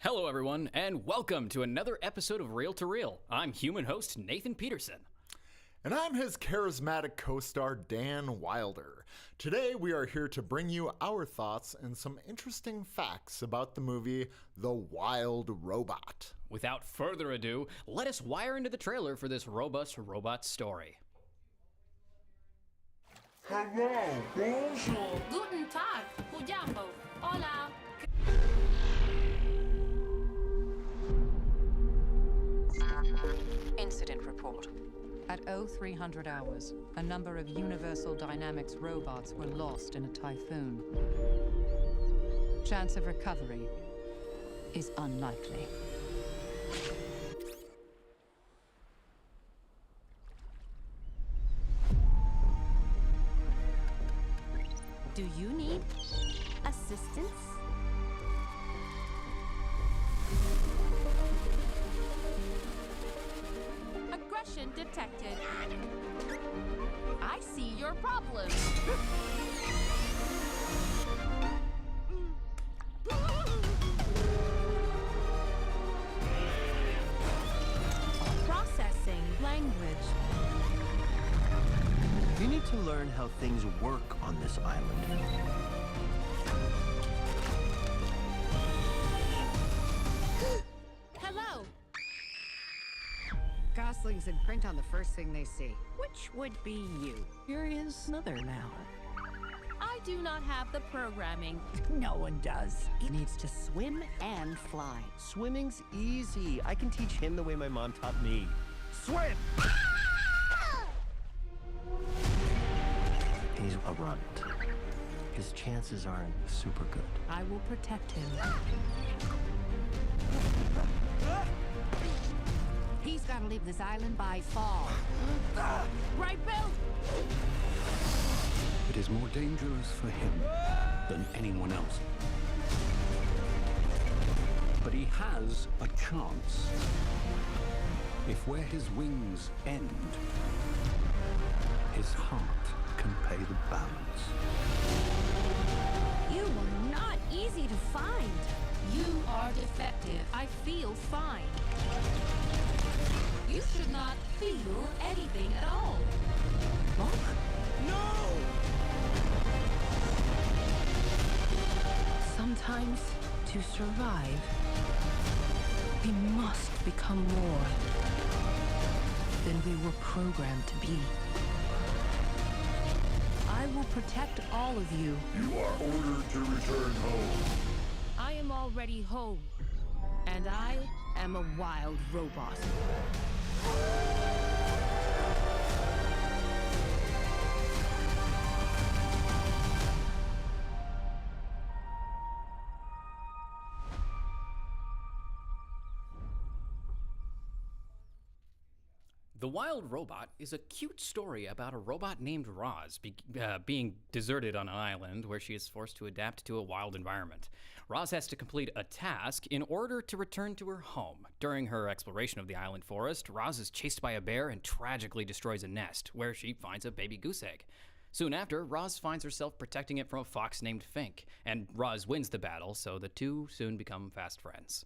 Hello, everyone, and welcome to another episode of Reel to Reel. I'm human host Nathan Peterson. And I'm his charismatic co-star, Dan Wilder. Today, we are here to bring you our thoughts and some interesting facts about the movie The Wild Robot. Without further ado, let us wire into the trailer for this robust robot story. Hello, bonjour. Guten Tag, Kujambo. Hola. Incident report. At 0300 hours, a number of Universal Dynamics robots were lost in a typhoon. Chance of recovery is unlikely. Do you need assistance? Aggression detected. I see your problem. Processing language. You need to learn how things work on this island. Hello. Goslings in print on the first thing they see. Which would be you. Here is Mother now. I do not have the programming. No one does. He needs to swim and fly. Swimming's easy. I can teach him the way my mom taught me. Swim! He's a runt. His chances aren't super good. I will protect him. He's gotta leave this island by fall. Right, Bill? It is more dangerous for him than anyone else. But he has a chance. If where his wings end, his heart can pay the balance. You are not easy to find. You are defective. I feel fine. You should not feel anything at all. Sometimes, to survive, we must become more than we were programmed to be. I will protect all of you. You are ordered to return home. I am already home, and I am a wild robot. The Wild Robot is a cute story about a robot named Roz being deserted on an island where she is forced to adapt to a wild environment. Roz has to complete a task in order to return to her home. During her exploration of the island forest, Roz is chased by a bear and tragically destroys a nest, where she finds a baby goose egg. Soon after, Roz finds herself protecting it from a fox named Fink, and Roz wins the battle, so the two soon become fast friends.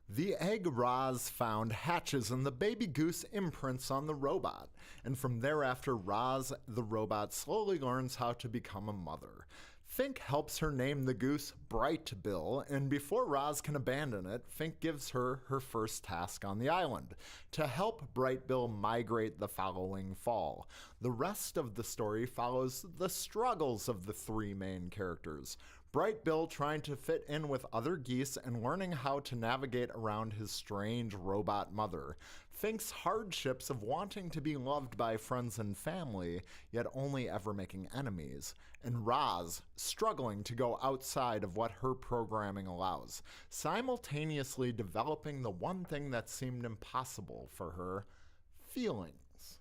The egg Roz found hatches and the baby goose imprints on the robot, and from thereafter Roz, the robot, slowly learns how to become a mother. Fink helps her name the goose Bright Bill, and before Roz can abandon it, Fink gives her her first task on the island, to help Bright Bill migrate the following fall. The rest of the story follows the struggles of the three main characters. Bright Bill trying to fit in with other geese and learning how to navigate around his strange robot mother. Fink's hardships of wanting to be loved by friends and family, yet only ever making enemies. And Roz struggling to go outside of what her programming allows, simultaneously developing the one thing that seemed impossible for her, feelings.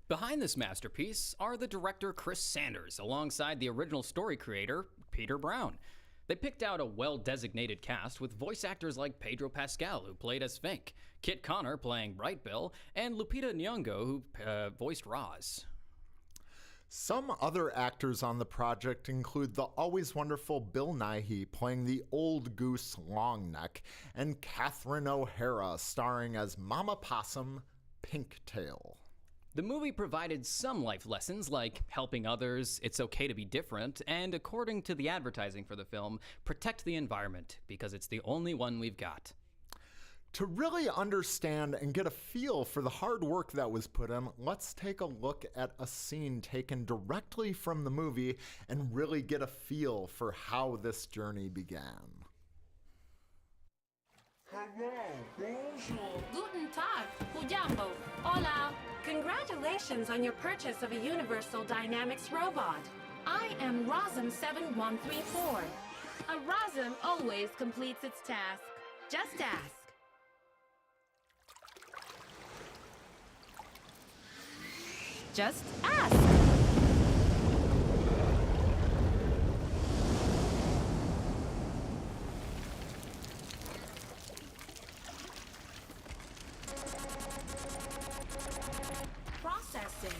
Behind this masterpiece are the director Chris Sanders alongside the original story creator Peter Brown. They picked out a well-designated cast with voice actors like Pedro Pascal, who played as Fink, Kit Connor playing Bright Bill, and Lupita Nyong'o, who voiced Roz. Some other actors on the project include the always wonderful Bill Nighy playing the old goose Longneck, and Catherine O'Hara starring as Mama Possum Pinktail. The movie provided some life lessons like helping others, it's okay to be different, and according to the advertising for the film, protect the environment because it's the only one we've got. To really understand and get a feel for the hard work that was put in, let's take a look at a scene taken directly from the movie and really get a feel for how this journey began. Hello, bonjour. Guten Tag, Hujambo. Hola. Congratulations on your purchase of a Universal Dynamics robot. I am Rosm7134. A Rosm always completes its task. Just ask. Just ask. Processing.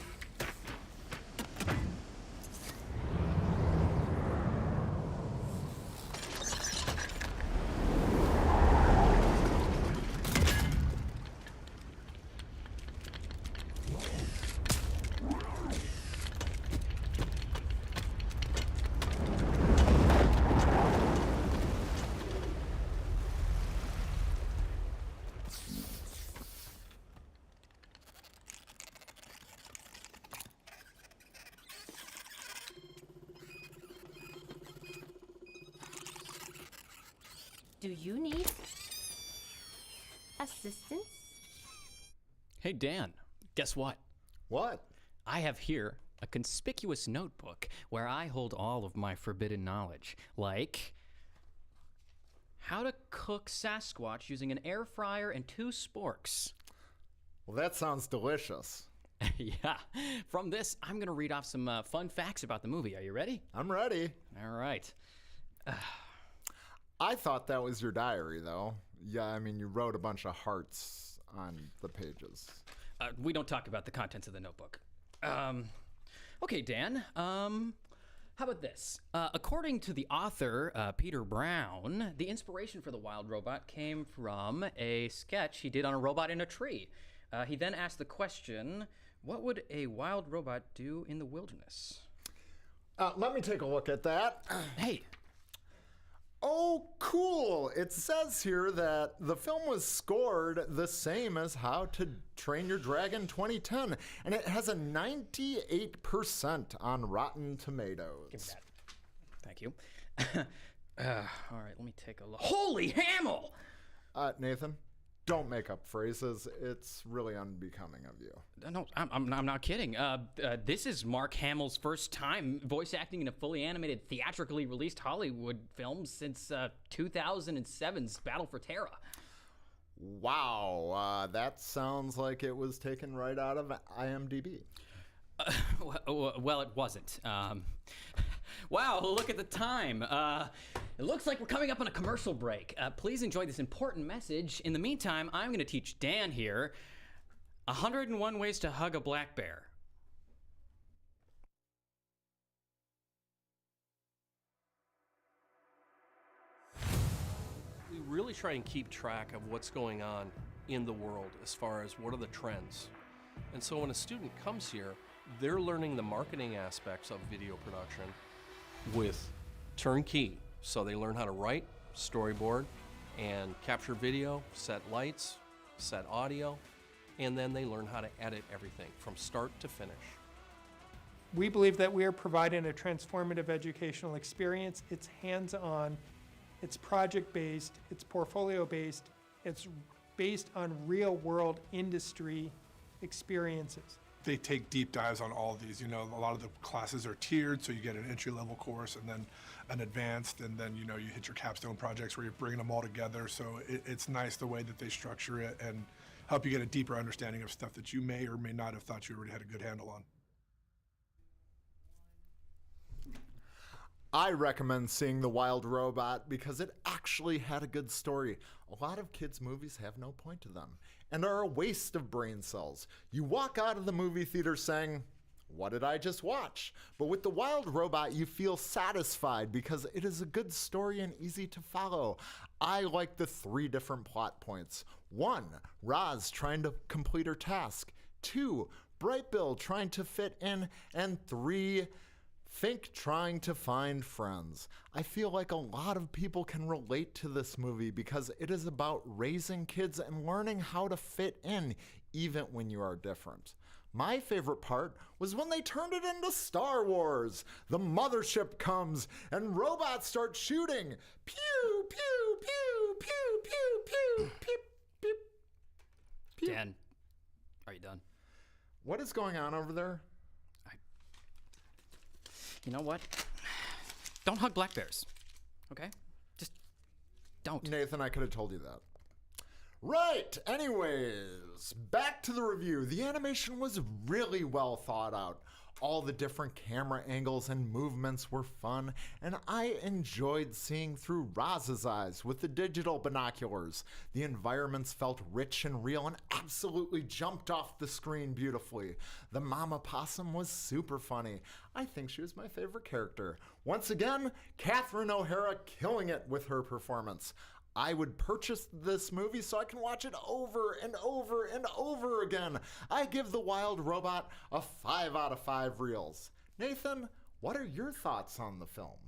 Do you need assistance? Hey, Dan, guess what? What? I have here a conspicuous notebook where I hold all of my forbidden knowledge, like how to cook Sasquatch using an air fryer and 2 sporks. Well, that sounds delicious. Yeah. From this, I'm going to read off some fun facts about the movie. Are you ready? I'm ready. All right. I thought that was your diary, though. Yeah, I mean, you wrote a bunch of hearts on the pages. We don't talk about the contents of the notebook. Okay, Dan. How about this? According to the author, Peter Brown, the inspiration for the wild robot came from a sketch he did on a robot in a tree. He then asked the question, what would a wild robot do in the wilderness? Let me take a look at that. Hey. Oh, cool. It says here that the film was scored the same as How to Train Your Dragon 2010, and it has a 98% on Rotten Tomatoes. Give me that. Thank you. All right, let me take a look. Holy Hamill! Nathan, don't make up phrases. It's really unbecoming of you. No, I'm not kidding. This is Mark Hamill's first time voice acting in a fully animated, theatrically released Hollywood film since 2007's Battle for Terra. Wow, that sounds like it was taken right out of IMDb. Well, it wasn't. Wow, look at the time. It looks like we're coming up on a commercial break. Please enjoy this important message. In the meantime, I'm going to teach Dan here 101 ways to hug a black bear. We really try and keep track of what's going on in the world as far as what are the trends. And so when a student comes here, they're learning the marketing aspects of video production with turnkey. So they learn how to write, storyboard, and capture video, set lights, set audio, and then they learn how to edit everything from start to finish. We believe that we are providing a transformative educational experience. It's hands-on, it's project-based, it's portfolio-based, it's based on real-world industry experiences. They take deep dives on all of these. You know, a lot of the classes are tiered, so you get an entry-level course and then an advanced, and then, you know, you hit your capstone projects where you're bringing them all together. So it's nice the way that they structure it and help you get a deeper understanding of stuff that you may or may not have thought you already had a good handle on. I recommend seeing The Wild Robot because it actually had a good story. A lot of kids' movies have no point to them and are a waste of brain cells. You walk out of the movie theater saying, what did I just watch? But with The Wild Robot, you feel satisfied because it is a good story and easy to follow. I like the 3 different plot points. 1, Roz trying to complete her task. 2, Bright Bill trying to fit in. And 3, Fink trying to find friends. I feel like a lot of people can relate to this movie because it is about raising kids and learning how to fit in, even when you are different. My favorite part was when they turned it into Star Wars. The mothership comes and robots start shooting. Pew, pew, pew, pew, pew, pew, pew, pew, pew. Dan, are you done? What is going on over there? You know what? Don't hug black bears, okay? Just don't. Nathan, I could have told you that. Right, anyways, back to the review. The animation was really well thought out. All the different camera angles and movements were fun, and I enjoyed seeing through Roz's eyes with the digital binoculars. The environments felt rich and real and absolutely jumped off the screen beautifully. The Mama Possum was super funny. I think she was my favorite character. Once again, Catherine O'Hara killing it with her performance. I would purchase this movie so I can watch it over and over and over again. I give The Wild Robot a 5 out of 5 reels. Nathan, what are your thoughts on the film?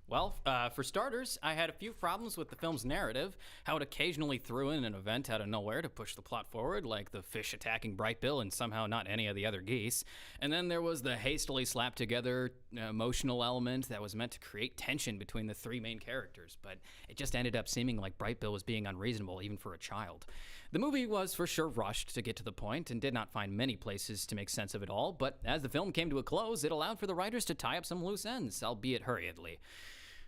Well, for starters, I had a few problems with the film's narrative, how it occasionally threw in an event out of nowhere to push the plot forward, like the fish attacking Bright Bill and somehow not any of the other geese. And then there was the hastily slapped together emotional element that was meant to create tension between the 3 main characters, but it just ended up seeming like Bright Bill was being unreasonable even for a child. The movie was for sure rushed to get to the point and did not find many places to make sense of it all, but as the film came to a close, it allowed for the writers to tie up some loose ends, albeit hurriedly.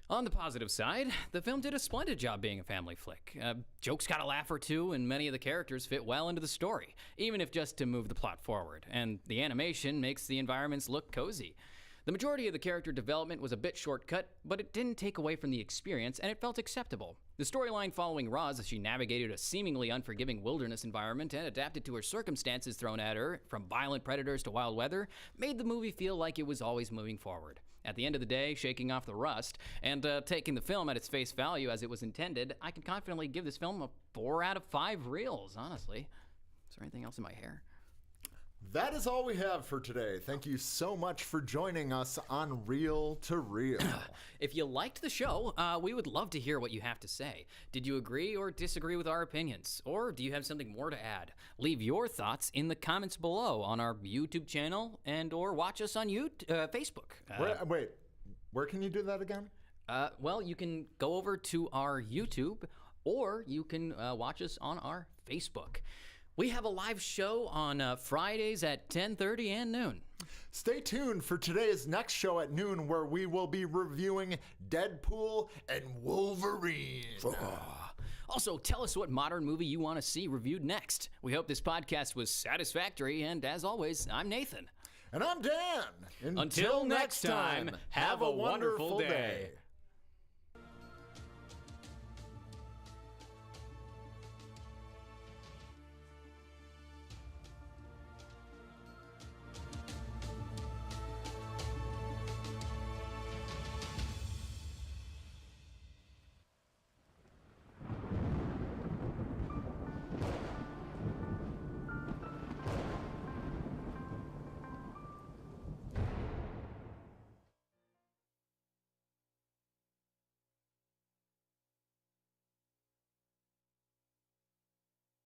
On the positive side, the film did a splendid job being a family flick. Jokes got a laugh or two, and many of the characters fit well into the story, even if just to move the plot forward, and the animation makes the environments look cozy. The majority of the character development was a bit shortcut, but it didn't take away from the experience, and it felt acceptable. The storyline following Roz as she navigated a seemingly unforgiving wilderness environment and adapted to her circumstances thrown at her, from violent predators to wild weather, made the movie feel like it was always moving forward. At the end of the day, shaking off the rust and taking the film at its face value as it was intended, I can confidently give this film a 4 out of 5 reels, honestly. Is there anything else in my hair? That is all we have for today. Thank you so much for joining us on Reel to Reel. If you liked the show, we would love to hear what you have to say. Did you agree or disagree with our opinions? Or do you have something more to add? Leave your thoughts in the comments below on our YouTube channel and or watch us on Facebook. Wait, where can you do that again? Well, you can go over to our YouTube or you can watch us on our Facebook. We have a live show on Fridays at 10:30 and noon. Stay tuned for today's next show at noon, where we will be reviewing Deadpool and Wolverine. Also, tell us what modern movie you want to see reviewed next. We hope this podcast was satisfactory, and as always, I'm Nathan. And I'm Dan. Until next time, have a wonderful day.